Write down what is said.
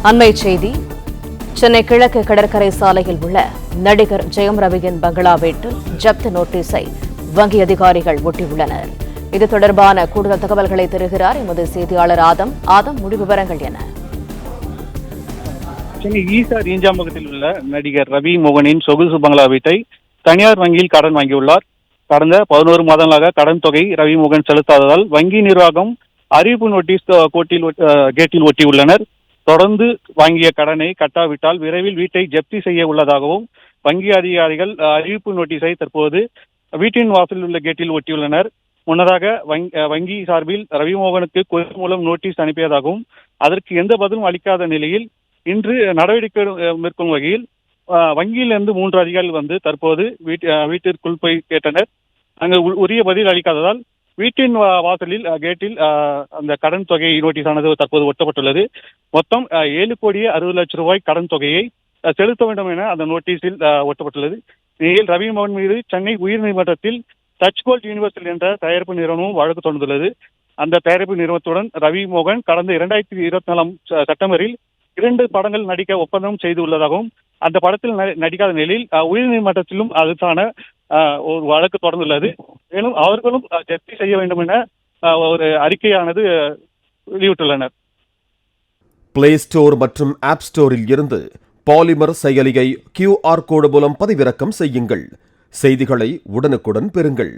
அண்மை செய்தி. சென்னை கிழக்கு கடற்கரை சாலையில் உள்ள நடிகர் ஜெயம் ரவியின் பங்களா வீட்டில் ஜப்தி நோட்டீஸை வங்கி அதிகாரிகள் ஒட்டியுள்ளனர். இது தொடர்பான கூடுதல் தகவல்களை தருகிறார் எமது செய்தியாளர் ஆதம். முழு விவரங்கள் என? சென்னை ஈசா ரீஞ்சாம்பகத்தில் உள்ள நடிகர் ரவி மோகனின் சொகுசு பங்களா வீட்டை தனியார் வங்கியில் கடன் வாங்கியுள்ளார். கடந்த 11 மாதங்களாக கடன் தொகை ரவி மோகன் செலுத்தாததால் வங்கி நிர்வாகம் அறிவிப்பு நோட்டீஸ் கேட்டில் ஒட்டியுள்ளனர். தொடர்ந்து வாங்கிய கடனை கட்டாவிட்டால் விரைவில் வீட்டை ஜப்தி செய்ய உள்ளதாகவும் வங்கி அதிகாரிகள் அறிவிப்பு நோட்டீஸை தற்போது வீட்டின் வாசலில் உள்ள கேட்டில் ஒட்டியுள்ளனர். முன்னதாக வங்கி சார்பில் ரவிமோகனுக்கு குரல் மூலம் நோட்டீஸ் அனுப்பியதாகவும் அதற்கு எந்த பதிலும் அளிக்காத நிலையில் இன்று நடவடிக்கை மேற்கொள்ளும் வகையில் வங்கியிலிருந்து 3 அதிகாரிகள் வந்து தற்போது வீட்டிற்குள் போய் கேட்டனர். அங்கு உரிய பதில் அளிக்காததால் வீட்டின் வாசலில் கேட்டில் அந்த கடன் தொகை நோட்டீஸானது தற்போது ஒட்டப்பட்டுள்ளது. மொத்தம் 7,60,00,000 ரூபாய் கடன் தொகையை செலுத்த வேண்டும் என அந்த நோட்டீஸில் ஒட்டப்பட்டுள்ளது. இதில் ரவி மோகன் மீது சென்னை உயர்நீதிமன்றத்தில் டச் கோல்ட் யூனிவர்சல் என்ற தயாரிப்பு நிறுவனமும் வழக்கு தொடர்ந்துள்ளது. அந்த தயாரிப்பு நிறுவனத்துடன் ரவி மோகன் கடந்த 2024 செப்டம்பரில் 2 படங்கள் நடிக்க ஒப்பந்தம் செய்துள்ளதாகவும் அந்த படத்தில் நடிக்காத நிலையில் உயர்நீதிமன்றத்திலும் அதுக்கான ஒரு வழக்கு தொடர்ந்துள்ளது. மேலும் அவர்களும் ஜப்தி செய்ய வேண்டும் என ஒரு அறிக்கையானது வெளியிட்டுள்ளனர். பிளே ஸ்டோர் மற்றும் ஆப் ஸ்டோரில் இருந்து பாலிமர் செயலியை QR கோடு மூலம் பதிவிறக்கம் செய்யுங்கள். செய்திகளை உடனுக்குடன் பெறுங்கள்.